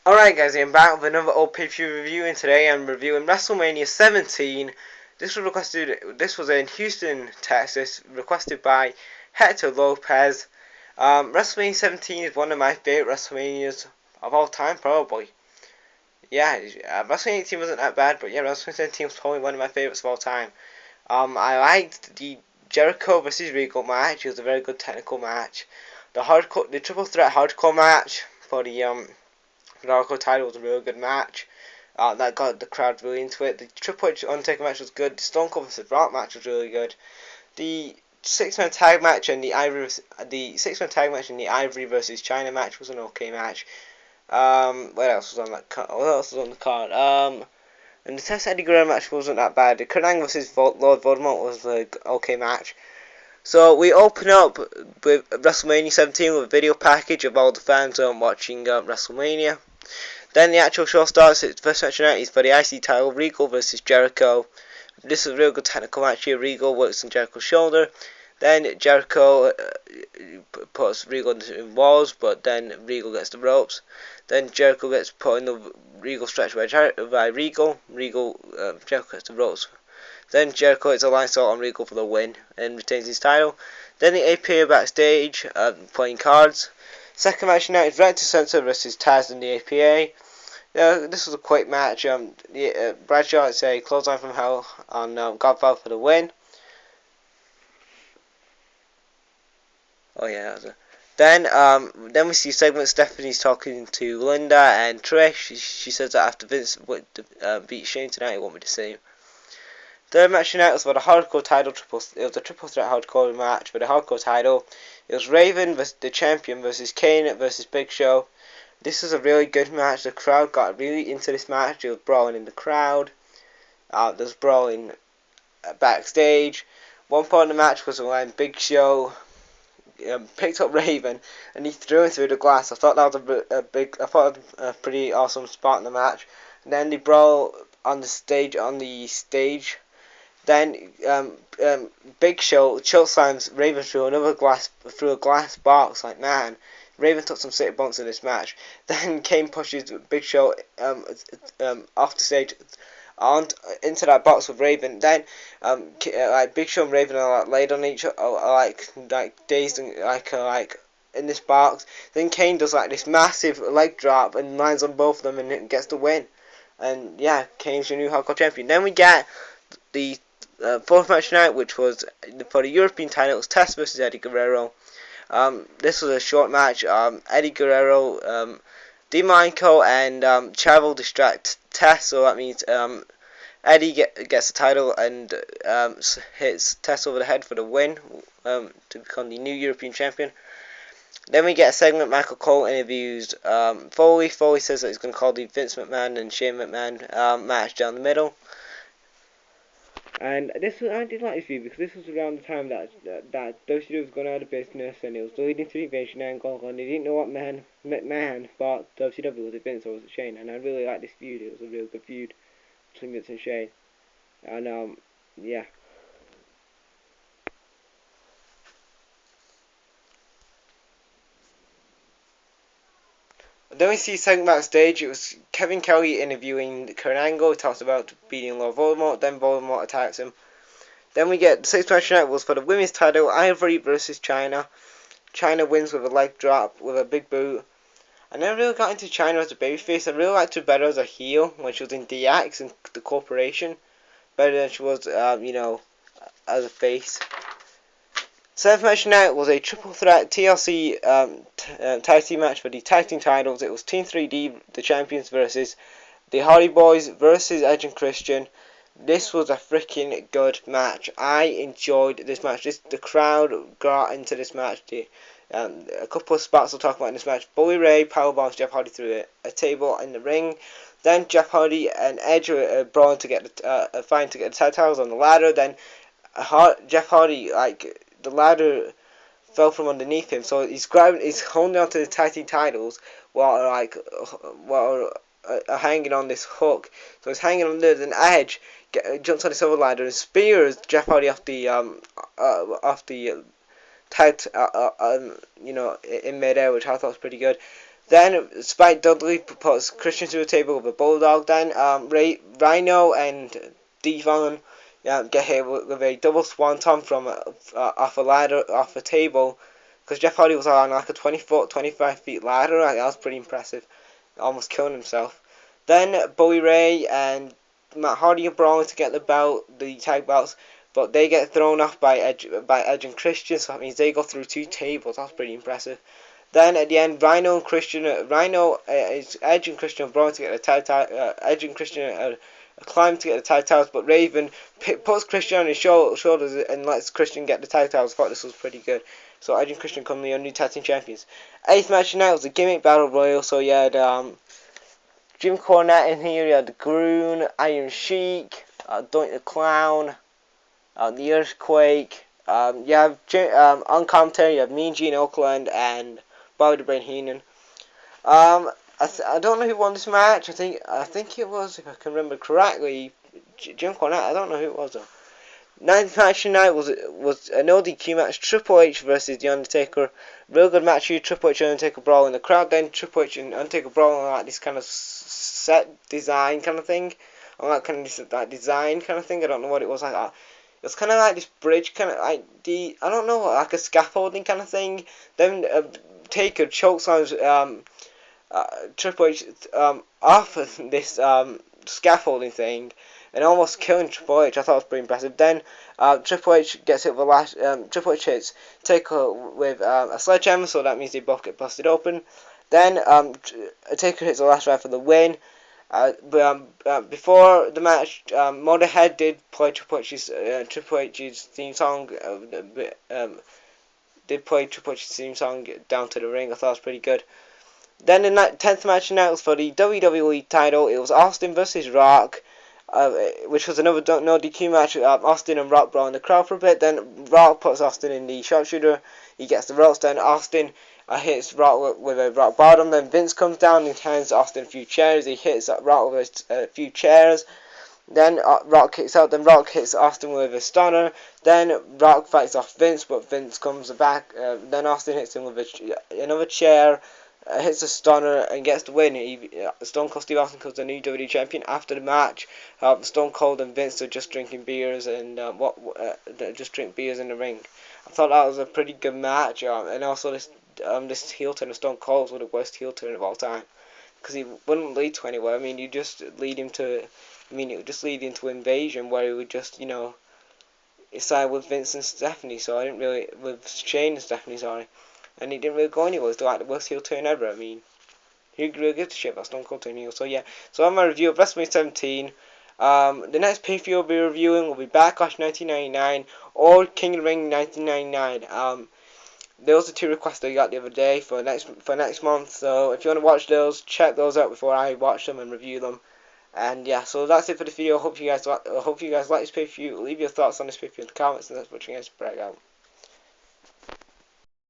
Alright guys, I'm back with another old pay-per-view review, and today I'm reviewing Wrestlemania 17. This was in Houston, Texas, requested by Hector Lopez. Wrestlemania 17 is one of my favorite WrestleManias of all time, probably. Yeah, Wrestlemania 18 wasn't that bad, but yeah, Wrestlemania 17 was probably one of my favorites of all time. I liked the Jericho versus Regal match. It was a very good technical match. The triple threat hardcore match for the hardcore title was a really good match. That got the crowd really into it. The Triple H Undertaker match was good. The Stone Cold vs Rock match was really good. The six-man tag match and the Ivory versus China match was an okay match. What else was on that card? What else was on the card? And the Test Eddie Guerrero match wasn't that bad. The Kurt Angle vs Lord Voldemort was an okay match. So we open up with WrestleMania 17 with a video package of all the fans watching WrestleMania. Then the actual show starts. Its first match tonight is for the IC title, Regal versus Jericho. This is a real good technical match here. Regal works on Jericho's shoulder. Then Jericho puts Regal into walls, but then Regal gets the ropes. Then Jericho gets put in the Regal stretch by Regal. Jericho gets the ropes. Then Jericho hits a line salt on Regal for the win and retains his title. Then the APA backstage playing cards. Second match tonight is Rector Center versus Taz and the APA. This was a quick match. Bradshaw hits a clothesline from hell on Godfather for the win. Oh yeah, that was a... Then we see a segment. Stephanie's talking to Linda and Trish. She says that after Vince beat Shane tonight, it won't be the same. Third match tonight was for the hardcore title. It was a triple threat hardcore match for the hardcore title. It was Raven versus the champion versus Kane versus Big Show. This was a really good match. The crowd got really into this match. There was brawling in the crowd. There was brawling backstage. One point of the match was when Big Show picked up Raven and he threw him through the glass. I thought that was a pretty awesome spot in the match. And then they brawl on the stage. Then Big Show chokeslams Raven through a glass box. Like, man, Raven took some sick bumps in this match. Then Kane pushes Big Show off the stage on into that box with Raven. Then Big Show and Raven are laid on each other, like dazed and like in this box. Then Kane does like this massive leg drop and lands on both of them and gets the win. And yeah, Kane's your new hardcore champion. Then we get the fourth match tonight, which was for the European titles, Test versus Eddie Guerrero. This was a short match. Eddie Guerrero, DeMarco, and Chavo distract Test, so that means Eddie gets the title and hits Test over the head for the win to become the new European champion. Then we get a segment. Michael Cole interviews Foley. Foley says that he's going to call the Vince McMahon and Shane McMahon match down the middle. And I did like this view because this was around the time that WCW was going out of business and it was leading to the invasion angle, and they didn't know what McMahon thought WCW was, it Vince or was it Shane. And I really liked this feud. It was a real good feud between Vince and Shane. And yeah. Then we see second backstage. It was Kevin Kelly interviewing Kurt Angle. He talks about beating Lord Voldemort. Then Voldemort attacks him. Then we get the sixth match tonight was for the women's title, Ivory versus China. China wins with a leg drop with a big boot. I never really got into China as a babyface. I really liked her better as a heel when she was in DX and the Corporation, better than she was, as a face. Seventh match tonight was a triple threat TLC tag team match for the tag team titles. It was Team 3D, the champions, versus the Hardy Boys versus Edge and Christian. This was a freaking good match. I enjoyed this match. The crowd got into this match. A couple of spots I'll talk about in this match. Bully Ray powerbombs Jeff Hardy through a table in the ring. Then Jeff Hardy and Edge are brawling to get fighting to get the tag titles on the ladder. Then Jeff Hardy, the ladder fell from underneath him, so he's holding onto the tag team titles while hanging on this hook. So he's hanging on there. Then Edge jumps on this other ladder and spears Jeff Hardy off the in midair, which I thought was pretty good. Then Spike Dudley puts Christian through the table with a bulldog. Then Rhino and Devon get hit with a double swanton from off a ladder, off a table, because Jeff Hardy was on like a 20-foot, 25 feet ladder. That was pretty impressive. Almost killing himself. Then Bully Ray and Matt Hardy are brawling to get the tag belts, but they get thrown off by Edge and Christian, so that means they go through 2 tables. That's pretty impressive. Then at the end, Edge and Christian brawling to get the tag Edge and Christian climb to get the tag titles, but Raven puts Christian on his shoulders and lets Christian get the tag titles. I thought this was pretty good. So Edge and Christian come the new tag team champions. 8th match tonight was a gimmick battle royal. So you had Jim Cornette in here, you had the Groon, Iron Sheik, Doink the Clown, the Earthquake. You have on commentary, you have Mean Gene Oakland and Bobby the Brain Heenan. I don't know who won this match. I think it was, if I can remember correctly, Jim Cornette. I don't know who it was though. 9th match tonight was an ODQ match. Triple H versus The Undertaker. Real good match here. Triple H and Undertaker brawl in the crowd. Then Triple H and Undertaker brawl on like this kind of set design kind of thing. On that kind of that design kind of thing. I don't know what it was like. It was kind of like this bridge, kind of like I don't know, like a scaffolding kind of thing. Then Taker chokes on Triple H off of this scaffolding thing, and almost killing Triple H. I thought it was pretty impressive. Then Triple H gets hit with Triple H hits Taker with a sledgehammer, so that means they both get busted open. Then Taker hits the last ride for the win. Before the match, Motorhead did play Triple H's theme song. Did play Triple H's theme song down to the ring. I thought it was pretty good. Then the 10th match tonight was for the WWE title. It was Austin versus Rock, which was another no DQ match. Austin and Rock brawl in the crowd for a bit. Then Rock puts Austin in the sharpshooter. He gets the ropes. Then Austin hits Rock with a rock bottom. Then Vince comes down and hands Austin a few chairs. He hits Rock with a few chairs. Then Rock kicks out. Then Rock hits Austin with a stunner. Then Rock fights off Vince, but Vince comes back. Then Austin hits him with another chair. Hits a stunner and gets the win. Stone Cold Steve Austin becomes the new WWE champion. After the match, Stone Cold and Vince are just drinking beers and just drink beers in the ring. I thought that was a pretty good match, and also this heel turn of Stone Cold was the worst heel turn of all time, because he wouldn't lead to anywhere. I mean, it would just lead into Invasion, where he would just side with Vince and Stephanie. So I didn't really with Shane and Stephanie, sorry. And he didn't really go anywhere. It was like the worst heel turn ever. I mean, he really gives a shit about Stone Cold turn heel. So yeah, so on my review of Wrestlemania 17, the next pay-per-view I'll be reviewing will be Backlash 1999 or King of the Ring 1999. Those are 2 requests I got the other day for next month. So if you want to watch those, check those out before I watch them and review them. And yeah, so that's it for the video. I hope you guys like this pay-per-view. Leave your thoughts on this pay-per-view in the comments, and that's what you guys break out.